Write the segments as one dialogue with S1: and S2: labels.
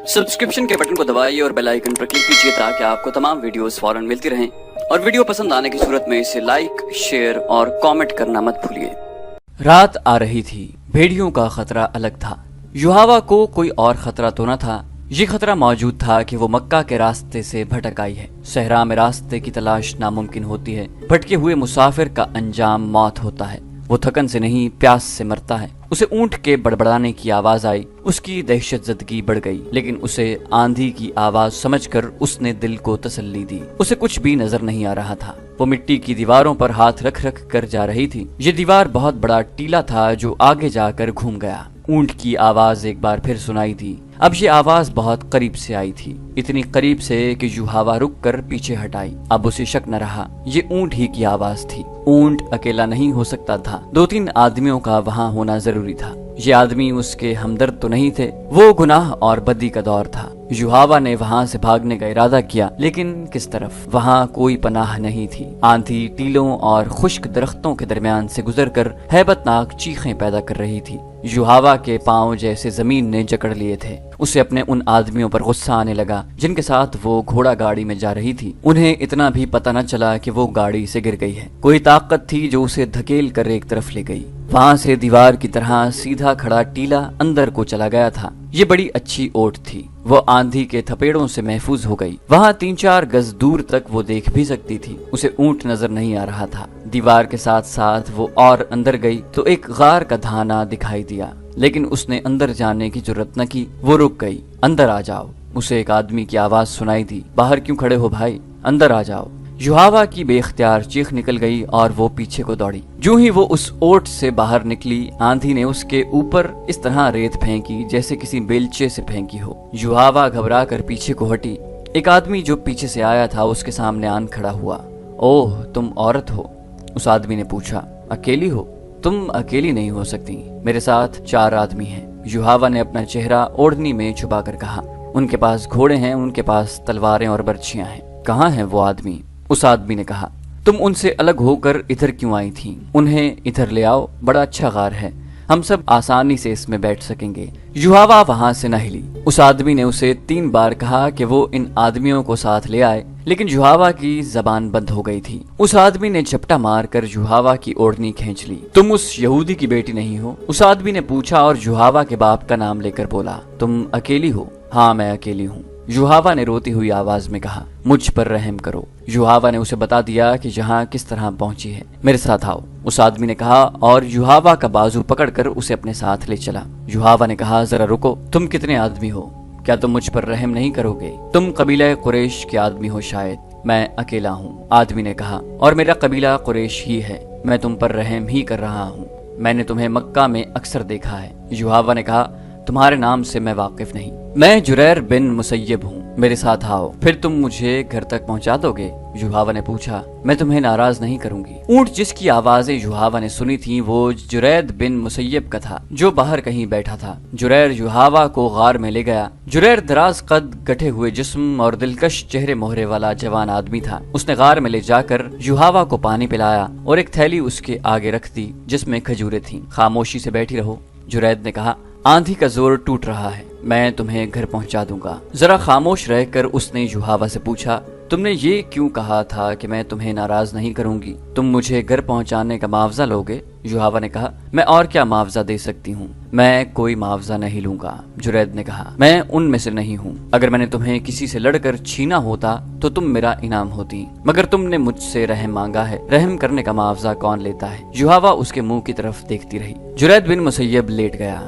S1: Subscription के button को दबाइए और बेल आइकन पर क्लिक कीजिए ताकि आपको तमाम वीडियोस फौरन मिलती रहें और वीडियो पसंद आने की सूरत में इसे लाइक, शेयर और कमेंट करना मत भूलिए।
S2: रात आ रही थी, भेड़ियों का खतरा अलग था। युहावा को कोई और खतरा तो न था। ये खतरा मौजूद था कि वो मक्का के रास्ते से भटक आई है। सहरा में रास्ते की तलाश नामुमकिन होती है। भटके हुए मुसाफिर का अंजाम मौत होता है। वो थकन से नहीं, प्यास से मरता है। उसे ऊंट के बड़बड़ाने की आवाज आई। उसकी दहशतजदगी बढ़ गई, लेकिन उसे आंधी की आवाज समझकर उसने दिल को तसल्ली दी। उसे कुछ भी नजर नहीं आ रहा था। वो मिट्टी की दीवारों पर हाथ रख रख कर जा रही थी। ये दीवार बहुत बड़ा टीला था जो आगे जाकर घूम गया। ऊंट की आवाज एक बार फिर सुनाई दी। अब ये आवाज बहुत करीब से आई थी, इतनी करीब से कि युहावा रुक कर पीछे हटाई। अब उसे शक न रहा, ये ऊंट ही की आवाज थी। ऊंट अकेला नहीं हो सकता था, 2-3 आदमियों का वहां होना जरूरी था। ये आदमी उसके हमदर्द तो नहीं थे। वो गुनाह और बदी का दौर था। युहावा ने वहां से भागने का इरादा किया, लेकिन किस तरफ? वहां कोई पनाह नहीं थी। आंधी टीलों और खुश्क दरख्तों के दरमियान से गुजरकर हैबतनाक चीखें पैदा कर रही थी। युहावा के पांव जैसे जमीन ने जकड़ लिए थे। उसे अपने उन आदमियों पर गुस्सा आने लगा जिनके साथ वो घोड़ा गाड़ी में जा रही थी। उन्हें इतना भी पता न चला कि वो गाड़ी से गिर गई है। कोई ताकत थी जो उसे धकेल कर एक तरफ ले गई। वहां से दीवार की तरह सीधा खड़ा टीला अंदर को चला गया था। ये बड़ी अच्छी ओट थी। वो आंधी के थपेड़ों से महफूज हो गई। वहां 3-4 गज दूर तक वो देख भी सकती थी। उसे ऊंट नजर नहीं आ रहा था। दीवार के साथ साथ वो और अंदर गई तो एक गार का धाना दिखाई दिया, लेकिन उसने अंदर जाने की जुर्रत न की। वो रुक गई। अंदर आ जाओ, उसे एक आदमी की आवाज सुनाई दी। बाहर क्यों खड़े हो भाई, अंदर आ जाओ। युहावा की बेख्तियार चीख निकल गई और वो पीछे को दौड़ी। जो ही वो उस ओट से बाहर निकली, आंधी ने उसके ऊपर इस तरह रेत फेंकी जैसे किसी बेलचे से फेंकी हो। युहावा घबरा कर पीछे को हटी। एक आदमी जो पीछे से आया था उसके सामने आन खड़ा हुआ। ओह, तुम औरत हो? उस आदमी ने पूछा। अकेली हो? तुम अकेली नहीं हो सकती, मेरे साथ 4 आदमी हैं। युहावा ने अपना चेहरा ओढ़नी में छुपा कर कहा। उनके पास घोड़े हैं, उनके पास तलवारें और बर्छियां हैं। कहाँ हैं वो आदमी? उस आदमी ने कहा। तुम उनसे अलग होकर इधर क्यों आई थी? उन्हें इधर ले आओ, बड़ा अच्छा गार है, हम सब आसानी से इसमें बैठ सकेंगे। युहावा वहां से न हिली। उस आदमी ने उसे 3 बार कहा कि वो इन आदमियों को साथ ले आए, लेकिन युहावा की जबान बंद हो गई थी। उस आदमी ने झपटा मार कर युहावा की ओढ़नी खींच ली। तुम उस यहूदी की बेटी नहीं हो? उस आदमी ने पूछा और युहावा के बाप का नाम लेकर बोला। तुम अकेली हो? हाँ, मैं अकेली हूँ, युहावा ने रोती हुई आवाज में कहा। मुझ पर रहम करो। युहावा ने उसे बता दिया कि यहाँ किस तरह पहुंची है। मेरे साथ आओ, उस आदमी ने कहा और युहावा का बाजू पकड़कर उसे अपने साथ ले चला। युहावा ने कहा, जरा रुको, तुम कितने आदमी हो? क्या तुम मुझ पर रहम नहीं करोगे? तुम कबीला कुरैश के आदमी हो शायद। मैं अकेला हूँ, आदमी ने कहा, और मेरा कबीला कुरैश ही है। मैं तुम पर रहम ही कर रहा हूँ। मैंने तुम्हें मक्का में अक्सर देखा है। युहावा ने कहा, तुम्हारे नाम से मैं वाकिफ नहीं। मैं जुरैर बिन मुसय्यब हूँ, मेरे साथ आओ। फिर तुम मुझे घर तक पहुँचा दोगे? युहावा ने पूछा। मैं तुम्हें नाराज नहीं करूंगी। ऊंट जिसकी आवाजें युहावा ने सुनी थी वो जुरैद बिन मुसय्यब का था, जो बाहर कहीं बैठा था। जुरैर युहावा को गार में ले गया। जुरैर दराज कद, गठे हुए जिस्म और दिलकश चेहरे मोहरे वाला जवान आदमी था। उसने गार में ले जाकर युहावा को पानी पिलाया और एक थैली उसके आगे रख दी जिसमें खजूरें थीं। खामोशी से बैठी रहो, जुरैद ने कहा। आंधी का जोर टूट रहा है, मैं तुम्हें घर पहुंचा दूंगा। जरा खामोश रहकर उसने युहावा से पूछा, तुमने ये क्यों कहा था कि मैं तुम्हें नाराज नहीं करूंगी? तुम मुझे घर पहुंचाने का मुआवजा लोगे? युहावा ने कहा। मैं और क्या मुआवजा दे सकती हूँ? मैं कोई मुआवजा नहीं लूंगा, जुरैद ने कहा। मैं उनमें से नहीं हूँ। अगर मैंने तुम्हें किसी से लड़कर छीना होता तो तुम मेरा इनाम होती, मगर तुमने मुझसे रहम मांगा है। रहम करने का मुआवजा कौन लेता है? युहावा उसके मुंह की तरफ देखती रही। जुरैद बिन मुसय्यब लेट गया।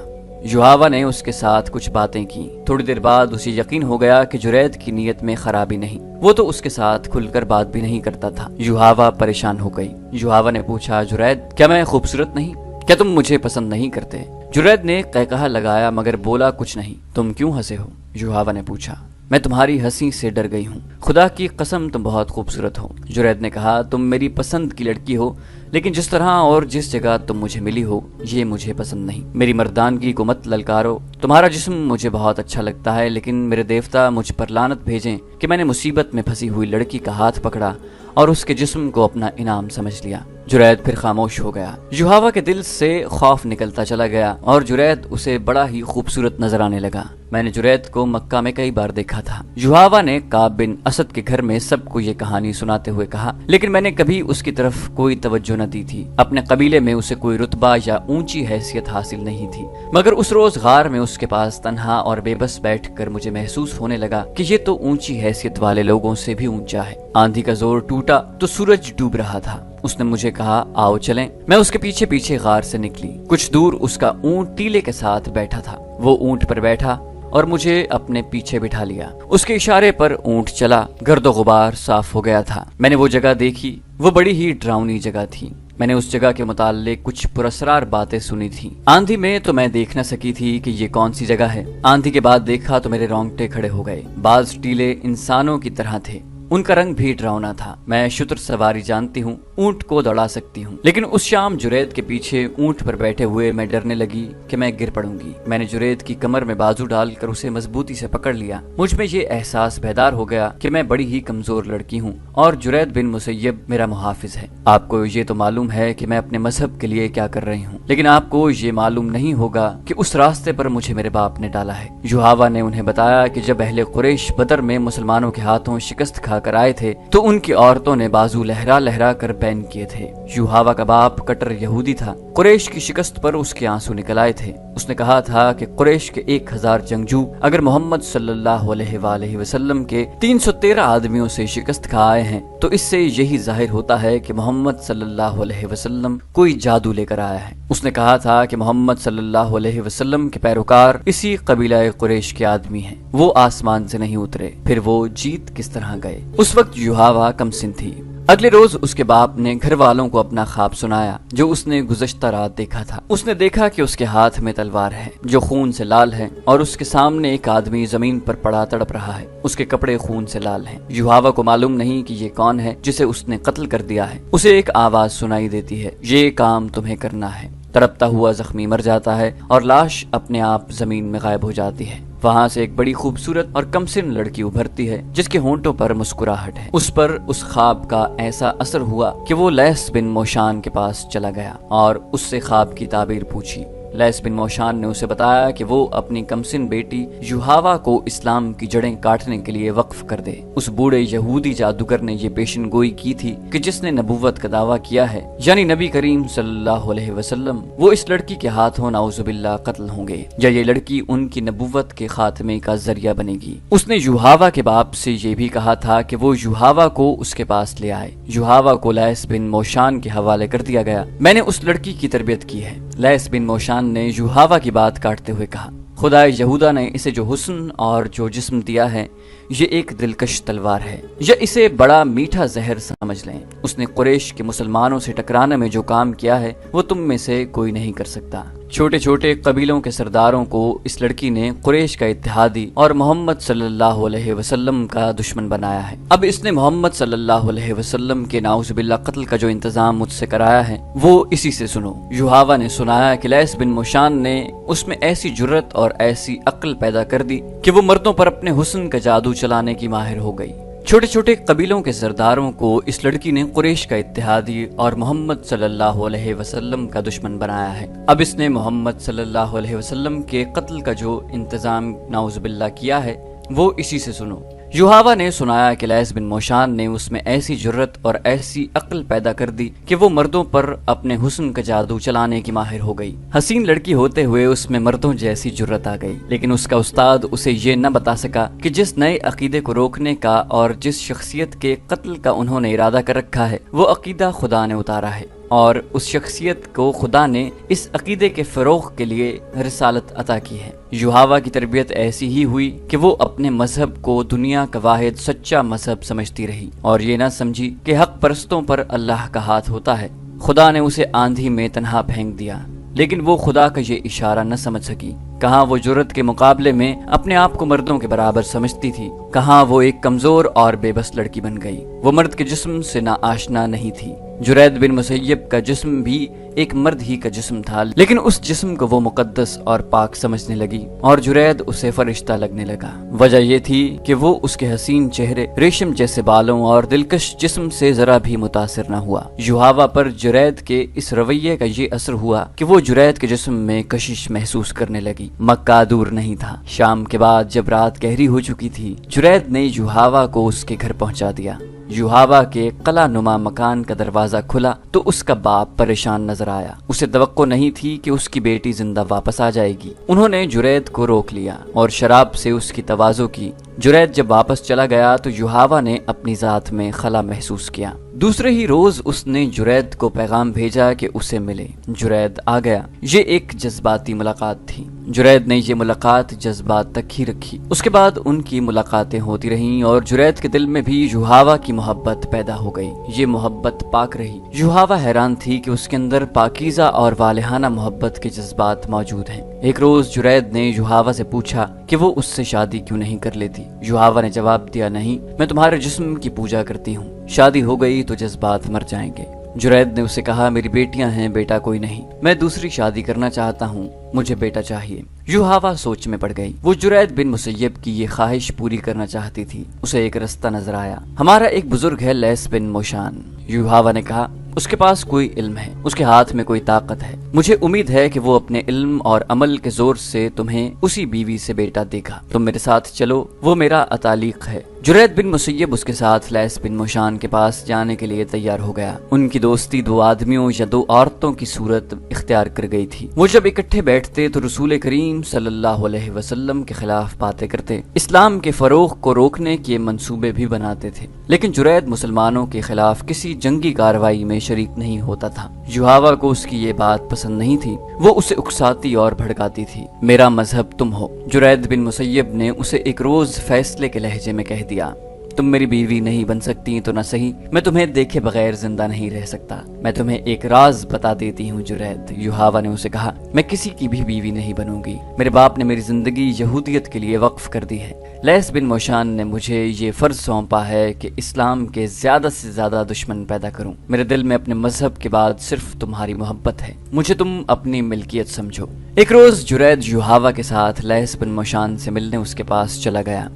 S2: युहावा ने उसके साथ कुछ बातें की। थोड़ी देर बाद उसे यकीन हो गया कि जुरैद की नीयत में खराबी नहीं। वो तो उसके साथ खुलकर बात भी नहीं करता था। युहावा परेशान हो गई। युहावा ने पूछा, जुरैद, क्या मैं खूबसूरत नहीं? क्या तुम मुझे पसंद नहीं करते? जुरैद ने कहकहा लगाया मगर बोला कुछ नहीं। तुम क्यों हंसे हो? युहावा ने पूछा। मैं तुम्हारी हंसी से डर गई हूँ। खुदा की कसम तुम बहुत खूबसूरत हो। जुरैद ने कहा, तुम मेरी पसंद की लड़की हो। لیکن جس طرح اور جس جگہ تم مجھے ملی ہو یہ مجھے پسند نہیں۔ میری مردانگی کو مت للکارو، تمہارا جسم مجھے بہت اچھا لگتا ہے، لیکن میرے دیوتا مجھ پر لعنت بھیجیں کہ میں نے مصیبت میں پھنسی ہوئی لڑکی کا ہاتھ پکڑا اور اس کے جسم کو اپنا انعام سمجھ لیا۔ جرید پھر خاموش ہو گیا۔ یحاوہ کے دل سے خوف نکلتا چلا گیا اور جرید اسے بڑا ہی خوبصورت نظر آنے لگا۔ میں نے جرید کو مکہ میں کئی بار دیکھا تھا۔ یحاوہ نے کعب بن اسد کے گھر میں سب کو یہ کہانی سناتے ہوئے کہا، لیکن میں نے کبھی اس کی طرف کوئی توجہ نہ دی تھی۔ اپنے قبیلے میں اسے کوئی رتبہ یا اونچی حیثیت حاصل نہیں تھی، مگر اس روز غار میں اس کے پاس تنہا اور بے بس بیٹھ کر مجھے محسوس ہونے لگا کہ یہ تو اونچی حیثیت والے لوگوں سے بھی اونچا ہے۔ آندھی کا زور ٹوٹا تو سورج ڈوب رہا تھا۔ اس نے مجھے کہا، آؤ چلیں۔ میں اس کے پیچھے پیچھے غار سے نکلی۔ کچھ دور اس کا اونٹ ٹیلے کے ساتھ بیٹھا تھا۔ وہ اونٹ پر بیٹھا اور مجھے اپنے پیچھے بٹھا لیا۔ اس کے اشارے پر اونٹ چلا۔ گرد و غبار صاف ہو گیا تھا۔ میں نے وہ جگہ دیکھی، وہ بڑی ہی ڈراؤنی جگہ تھی۔ میں نے اس جگہ کے متعلق کچھ پراسرار باتیں سنی تھی۔ آندھی میں تو میں دیکھ نہ سکی تھی کہ یہ کون سی جگہ ہے۔ آندھی کے بعد دیکھا تو میرے رونگٹے کھڑے ہو گئے۔ بعض ٹیلے انسانوں کی طرح تھے، ان کا رنگ بھی ڈراؤنا تھا۔ میں شتر سواری جانتی ہوں، اونٹ کو دوڑا سکتی ہوں، لیکن اس شام جرید کے پیچھے اونٹ پر بیٹھے ہوئے میں ڈرنے لگی کہ میں گر پڑوں گی۔ میں نے جرید کی کمر میں بازو ڈال کر اسے مضبوطی سے پکڑ لیا۔ مجھ میں یہ احساس بیدار ہو گیا کہ میں بڑی ہی کمزور لڑکی ہوں اور جرید بن مسیب میرا محافظ ہے۔ آپ کو یہ تو معلوم ہے کہ میں اپنے مذہب کے لیے کیا کر رہی ہوں، لیکن آپ کو یہ معلوم نہیں ہوگا کہ اس راستے پر مجھے میرے باپ نے ڈالا ہے۔ یحاوہ نے انہیں بتایا کہ جب اہل قریش بدر میں مسلمانوں کے ہاتھوں شکست کھا کر آئے تھے تو ان کی عورتوں نے بازو لہرا لہرا کر بین کیے تھے۔ یحاوہ کا باپ کٹر یہودی تھا۔ قریش کی شکست پر اس کے آنسو نکل آئے تھے۔ اس نے کہا تھا کہ قریش کے 1000 جنگجو اگر محمد صلی اللہ علیہ وآلہ وسلم کے 313 آدمیوں سے شکست کھا آئے ہیں تو اس سے یہی ظاہر ہوتا ہے کہ محمد صلی اللہ علیہ وسلم کوئی جادو لے کر آیا ہے۔ اس نے کہا تھا کہ محمد صلی اللہ علیہ وسلم کے پیروکار اسی قبیلہ قریش کے آدمی ہیں، وہ آسمان سے نہیں اترے، پھر وہ جیت کس طرح گئے؟ اس وقت یحاوہ کم سن تھی۔ اگلے روز اس کے باپ نے گھر والوں کو اپنا خواب سنایا جو اس نے گزشتہ رات دیکھا تھا۔ اس نے دیکھا کہ اس کے ہاتھ میں تلوار ہے جو خون سے لال ہے اور اس کے سامنے ایک آدمی زمین پر پڑا تڑپ رہا ہے، اس کے کپڑے خون سے لال ہیں۔ یحاوہ کو معلوم نہیں کہ یہ کون ہے جسے اس نے قتل کر دیا ہے۔ اسے ایک آواز سنائی دیتی ہے، یہ کام تمہیں کرنا ہے۔ تڑپتا ہوا زخمی مر جاتا ہے اور لاش اپنے آپ زمین میں غائب ہو جاتی ہے۔ وہاں سے ایک بڑی خوبصورت اور کمسن لڑکی ابھرتی ہے جس کے ہونٹوں پر مسکراہٹ ہے۔ اس پر اس خواب کا ایسا اثر ہوا کہ وہ لیس بن موشان کے پاس چلا گیا اور اس سے خواب کی تعبیر پوچھی۔ لیس بن موشان نے اسے بتایا کہ وہ اپنی کمسن بیٹی یحاوہ کو اسلام کی جڑیں کاٹنے کے لیے وقف کر دے۔ اس بوڑھے یہودی جادوگر نے یہ پیشن گوئی کی تھی کہ جس نے نبوت کا دعویٰ کیا ہے یعنی نبی کریم صلی اللہ علیہ وسلم، وہ اس لڑکی کے ہاتھوں نعوذ باللہ قتل ہوں گے یا یہ لڑکی ان کی نبوت کے خاتمے کا ذریعہ بنے گی۔ اس نے یحاوہ کے باپ سے یہ بھی کہا تھا کہ وہ یحاوہ کو اس کے پاس لے آئے۔ یحاوہ کو لیس بن موشان کے حوالے کر دیا گیا۔ میں نے اس لڑکی کی تربیت کی ہے۔ لیس بن موشان نے یحاوہ کی بات کاٹتے ہوئے کہا، خدا یہودا نے اسے جو حسن اور جو جسم دیا ہے یہ ایک دلکش تلوار ہے یا اسے بڑا میٹھا زہر سمجھ لیں۔ اس نے قریش کے مسلمانوں سے ٹکرانے میں جو کام کیا ہے وہ تم میں سے کوئی نہیں کر سکتا۔ چھوٹے چھوٹے قبیلوں کے سرداروں کو اس لڑکی نے قریش کا اتحادی اور محمد صلی اللہ علیہ وسلم کا دشمن بنایا ہے۔ اب اس نے محمد صلی اللہ علیہ وسلم کے نعوذ باللہ قتل کا جو انتظام مجھ سے کرایا ہے وہ اسی سے سنو۔ یحاوہ نے سنایا کہ لیس بن موشان نے اس میں ایسی جرت اور ایسی عقل پیدا کر دی کہ وہ مردوں پر اپنے حسن کا جادو چلانے کی ماہر ہو گئی۔ چھوٹے چھوٹے قبیلوں کے سرداروں کو اس لڑکی نے قریش کا اتحادی اور محمد صلی اللہ علیہ وسلم کا دشمن بنایا ہے۔ اب اس نے محمد صلی اللہ علیہ وسلم کے قتل کا جو انتظام نعوذ باللہ کیا ہے وہ اسی سے سنو۔ یحاوہ نے سنایا کہ لیس بن موشان نے اس میں ایسی جرت اور ایسی عقل پیدا کر دی کہ وہ مردوں پر اپنے حسن کا جادو چلانے کی ماہر ہو گئی۔ حسین لڑکی ہوتے ہوئے اس میں مردوں جیسی جرت آ گئی، لیکن اس کا استاد اسے یہ نہ بتا سکا کہ جس نئے عقیدے کو روکنے کا اور جس شخصیت کے قتل کا انہوں نے ارادہ کر رکھا ہے وہ عقیدہ خدا نے اتارا ہے اور اس شخصیت کو خدا نے اس عقیدے کے فروغ کے لیے رسالت عطا کی ہے۔ یحاوہ کی تربیت ایسی ہی ہوئی کہ وہ اپنے مذہب کو دنیا کا واحد سچا مذہب سمجھتی رہی اور یہ نہ سمجھی کہ حق پرستوں پر اللہ کا ہاتھ ہوتا ہے۔ خدا نے اسے آندھی میں تنہا پھینک دیا، لیکن وہ خدا کا یہ اشارہ نہ سمجھ سکی۔ کہاں وہ جرت کے مقابلے میں اپنے آپ کو مردوں کے برابر سمجھتی تھی، کہاں وہ ایک کمزور اور بے بس لڑکی بن گئی۔ وہ مرد کے جسم سے نا آشنا نہیں تھی، जुरैद बिन मुसय्यब का जिस्म भी एक मर्द ही का जिस्म था, लेकिन उस जिस्म को वो मुकद्दस और पाक समझने लगी और जुरैद उसे फरिश्ता लगने लगा। वजह ये थी कि वो उसके हसीन चेहरे, रेशम जैसे बालों और दिलकश जिस्म से जरा भी मुतासिर न हुआ। युहावा पर जुरैद के इस रवैये का ये असर हुआ कि वो जुरैद के जिस्म में कशिश महसूस करने लगी। मक्का दूर नहीं था। शाम के बाद जब रात गहरी हो चुकी थी, जुरैद ने युहावा को उसके घर पहुंचा दिया। युहावा के कला नुमा मकान का दरवाजा खुला तो उसका बाप परेशान नजर आया। उसे तवक्को नहीं थी कि उसकी बेटी जिंदा वापस आ जाएगी। उन्होंने जुरैद को रोक लिया और शराब से उसकी तवाज़ो की। जुरैद जब वापस चला गया तो युहावा ने अपनी जात में खला महसूस किया। दूसरे ही रोज उसने जुरैद को पैगाम भेजा कि उसे मिले। जुरैद आ गया। ये एक जज्बाती मुलाकात थी। जुरैद ने ये मुलाकात जज्बात तक ही रखी। उसके बाद उनकी मुलाकातें होती रहीं और जुरैद के दिल में भी युहावा की मोहब्बत पैदा हो गई। ये मोहब्बत पाक रही। युहावा हैरान थी कि उसके अंदर पाकीज़ा और वालिहाना मोहब्बत के जज्बात मौजूद हैं। एक रोज जुरैद ने युहावा से पूछा कि वो उससे शादी क्यों नहीं कर लेती। युहावा ने जवाब दिया, नहीं, मैं तुम्हारे जिस्म की पूजा करती हूँ। शादी हो गई तो जज्बात मर जाएंगे। जुरैद ने उसे कहा, मेरी बेटियां हैं, बेटा कोई नहीं। मैं दूसरी शादी करना चाहता हूँ, मुझे बेटा चाहिए। युहावा सोच में पड़ गई। वो जुरैद बिन मुसय्यब की ये ख्वाहिश पूरी करना चाहती थी। उसे एक रास्ता नजर आया। हमारा एक बुजुर्ग है, लैस बिन मोशान। युहावा ने कहा, उसके पास कोई इल्म है, उसके हाथ में कोई ताकत है। मुझे उम्मीद है कि वो अपने इल्म और अमल के जोर से तुम्हें उसी बीवी से बेटा देगा। तुम मेरे साथ चलो, वो मेरा अतालीक है। जुरैद बिन मुसय्यब उसके साथ लैस बिन मोशान के पास जाने के लिए तैयार हो गया। उनकी दोस्ती दो आदमियों या दो औरतों की सूरत इख्तियार कर गई थी। वो जब इकट्ठे बैठते तो रसूल करीम सल्लल्लाहु अलैहि वसल्लम के खिलाफ बातें करते, इस्लाम के फरोग को रोकने के मंसूबे भी बनाते थे। लेकिन जुरैद मुसलमानों के खिलाफ किसी जंगी कार्रवाई में शरीक नहीं होता था। युहावा को उसकी ये बात पसंद नहीं थी। वो उसे उकसाती और भड़काती थी। मेरा मजहब तुम हो। जुरैद बिन मुसय्यब ने उसे एक रोज फैसले के लहजे में कह दिया, तुम मेरी बीवी नहीं बन सकती तो न सही, मैं तुम्हें देखे बगैर जिंदा नहीं रह सकता। मैं तुम्हें एक राज बता देती हूँ जुरैद। युहावा ने उसे कहा, मैं किसी की भी बीवी नहीं बनूंगी। मेरे बाप ने मेरी जिंदगी यहूदियत के लिए वक्फ कर दी है। लैस बिन मोशान ने मुझे ये फर्ज सौंपा है कि इस्लाम के ज्यादा से ज्यादा दुश्मन पैदा करूं। मेरे दिल में अपने मजहब के बाद सिर्फ तुम्हारी मोहब्बत है। मुझे तुम अपनी मिल्कियत समझो। एक रोज जुरैद युहावा के साथ लैस बिन मोशान से मिलने उसके पास चला गया।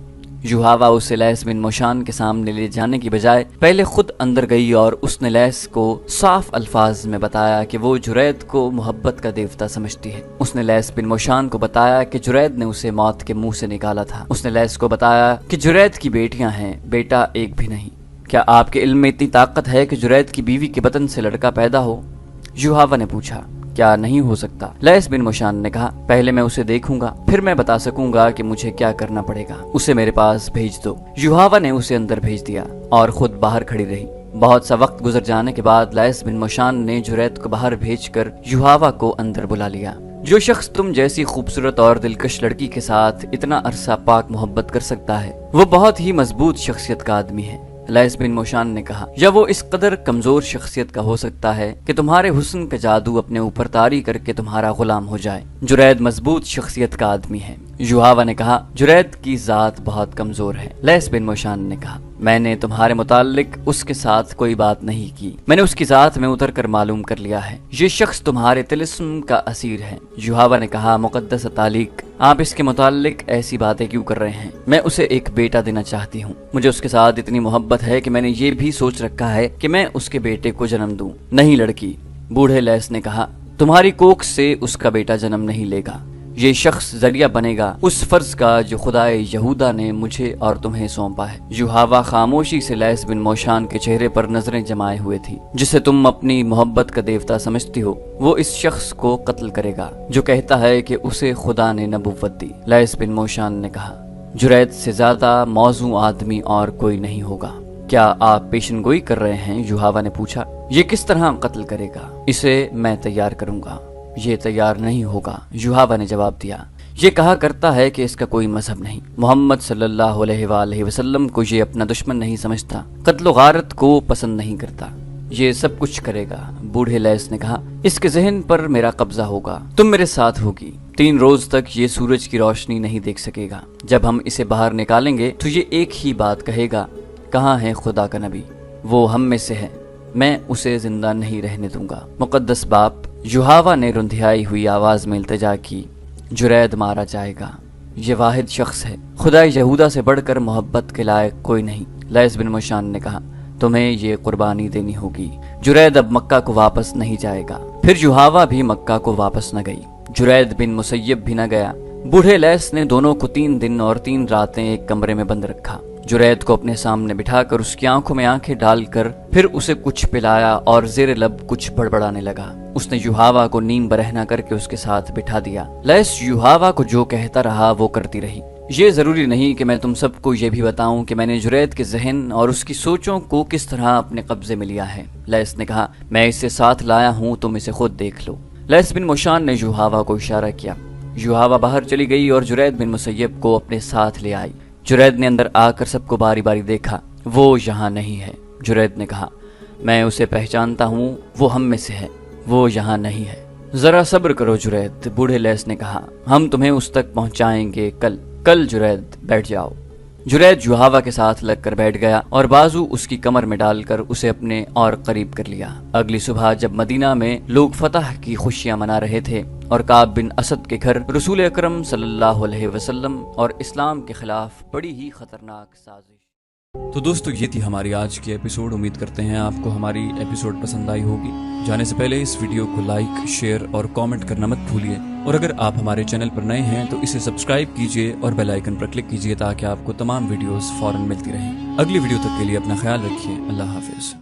S2: युहावा उसे लैस बिन मोशान के सामने ले जाने की बजाय पहले खुद अंदर गई और उसने लैस को साफ अल्फाज में बताया कि वो जुरैद को मोहब्बत का देवता समझती है। उसने लैस बिन मोशान को बताया कि जुरैद ने उसे मौत के मुंह से निकाला था। उसने लैस को बताया कि जुरैद की बेटियां हैं, बेटा एक भी नहीं। क्या आपके इल्म में इतनी ताकत है कि जुरैद की बीवी के बतन से लड़का पैदा हो? युहावा ने पूछा। क्या नहीं हो सकता? लैस बिन मोशान ने कहा, पहले मैं उसे देखूंगा, फिर मैं बता सकूंगा कि मुझे क्या करना पड़ेगा। उसे मेरे पास भेज दो। युहावा ने उसे अंदर भेज दिया और खुद बाहर खड़ी रही। बहुत सा वक्त गुजर जाने के बाद लैस बिन मोशान ने जुरैद को बाहर भेजकर युहावा को अंदर बुला लिया। जो शख्स तुम जैसी खूबसूरत और दिलकश लड़की के साथ इतना अरसा पाक मोहब्बत कर सकता है, वो बहुत ही मजबूत शख्सियत का आदमी है। लैस बिन मोशान ने कहा, या वो इस कदर कमजोर शख्सियत का हो सकता है कि तुम्हारे हुस्न का जादू अपने ऊपर तारी करके तुम्हारा गुलाम हो जाए। जुरैद मजबूत शख्सियत का आदमी है। युहावा ने कहा, जुरैद की जात बहुत कमजोर है। लैस बिन मोशान ने कहा, मैंने तुम्हारे मुताल्लिक उसके साथ कोई बात नहीं की। मैंने उसकी जात में उतर कर मालूम कर लिया है। ये शख्स तुम्हारे तिलिस्म का असीर है। युहावा ने कहा, मुकद्दस तालिक, आप इसके मुताल्लिक ऐसी बातें क्यों कर रहे हैं? मैं उसे एक बेटा देना चाहती हूँ। मुझे उसके साथ इतनी मोहब्बत है कि मैंने ये भी सोच रखा है कि मैं उसके बेटे को जन्म दूं। नहीं लड़की, बूढ़े लैस ने कहा, तुम्हारी कोख से उसका बेटा जन्म नहीं लेगा। ये शख्स जरिया बनेगा उस फर्ज का जो खुदाए यहूदा ने मुझे और तुम्हें सौंपा है। युहावा खामोशी से लैस बिन मोशान के चेहरे पर नजरें जमाए हुए थी। जिसे तुम अपनी मोहब्बत का देवता समझती हो, वो इस शख्स को कत्ल करेगा जो कहता है कि उसे खुदा ने नबुव्वत दी। लैस बिन मोशान ने कहा, जुरैद से ज्यादा मौजू आदमी और कोई नहीं होगा। क्या आप पेशन गोई कर रहे हैं? युहावा ने पूछा। ये किस तरह कत्ल करेगा? इसे मैं तैयार करूंगा। ये तैयार नहीं होगा, युहावा ने जवाब दिया। ये कहा करता है कि इसका कोई मजहब नहीं। मोहम्मद सल्लल्लाहु अलैहि वसल्लम को ये अपना दुश्मन नहीं समझता, कत्ल गारत को पसंद नहीं करता। ये सब कुछ करेगा। बूढ़े लैस ने कहा, इसके जहन पर मेरा कब्जा होगा। तुम मेरे साथ होगी। 3 रोज तक ये सूरज की रोशनी नहीं देख सकेगा। जब हम इसे बाहर निकालेंगे तो ये एक ही बात कहेगा, कहाँ है खुदा का नबी? वो हम में से है। میں اسے زندہ نہیں رہنے دوں گا۔ مقدس باپ، یوحوا نے رندھیائی ہوئی آواز میں التجا کی، جرید مارا جائے گا۔ یہ واحد شخص ہے، خدا یہودا سے بڑھ کر محبت کے لائق کوئی نہیں۔ لیث بن مشان نے کہا، تمہیں یہ قربانی دینی ہوگی۔ جرید اب مکہ کو واپس نہیں جائے گا۔ پھر یوحوا بھی مکہ کو واپس نہ گئی، جرید بن مسیب بھی نہ گیا۔ بوڑھے لیث نے دونوں کو 3 دن اور 3 راتیں ایک کمرے میں بند رکھا۔ جرید کو اپنے سامنے بٹھا کر اس کی آنکھوں میں آنکھیں ڈال کر پھر اسے کچھ پلایا اور زیر لب کچھ بڑبڑانے لگا۔ اس نے یوحوا کو نیم برہنہ کر کے اس کے ساتھ بٹھا دیا۔ لیث یوحوا کو جو کہتا رہا وہ کرتی رہی۔ یہ ضروری نہیں کہ میں تم سب کو یہ بھی بتاؤں کہ میں نے جرید کے ذہن اور اس کی سوچوں کو کس طرح اپنے قبضے میں لیا ہے۔ لیث نے کہا، میں اسے ساتھ لایا ہوں، تم اسے خود دیکھ لو۔ لیث بن مشان نے یوحوا کو اشارہ کیا۔ یوحوا باہر چلی گئی اور جرید بن مسیب کو اپنے ساتھ لے آئی۔ جرید نے اندر آ کر سب کو باری باری دیکھا، وہ یہاں نہیں ہے۔ جرید نے کہا، میں اسے پہچانتا ہوں، وہ ہم میں سے ہے، وہ یہاں نہیں ہے۔ ذرا صبر کرو جرید، بوڑھے لیث نے کہا، ہم تمہیں اس تک پہنچائیں گے کل جرید بیٹھ جاؤ۔ جرید یوحوا کے ساتھ لگ کر بیٹھ گیا اور بازو اس کی کمر میں ڈال کر اسے اپنے اور قریب کر لیا۔ اگلی صبح جب مدینہ میں لوگ فتح کی خوشیاں منا رہے تھے اور کعب بن اسد کے گھر رسول اکرم صلی اللہ علیہ وسلم اور اسلام کے خلاف بڑی ہی خطرناک سازش۔
S3: تو دوستو، یہ تھی ہماری آج کی ایپیسوڈ۔ امید کرتے ہیں آپ کو ہماری ایپیسوڈ پسند آئی ہوگی۔ جانے سے پہلے اس ویڈیو کو لائک، شیئر اور کامنٹ کرنا مت بھولیے، اور اگر آپ ہمارے چینل پر نئے ہیں تو اسے سبسکرائب کیجیے اور بیل آئیکن پر کلک کیجیے تاکہ آپ کو تمام ویڈیوز فوراً ملتی رہیں۔ اگلی ویڈیو تک کے لیے اپنا خیال رکھیے۔ اللہ حافظ۔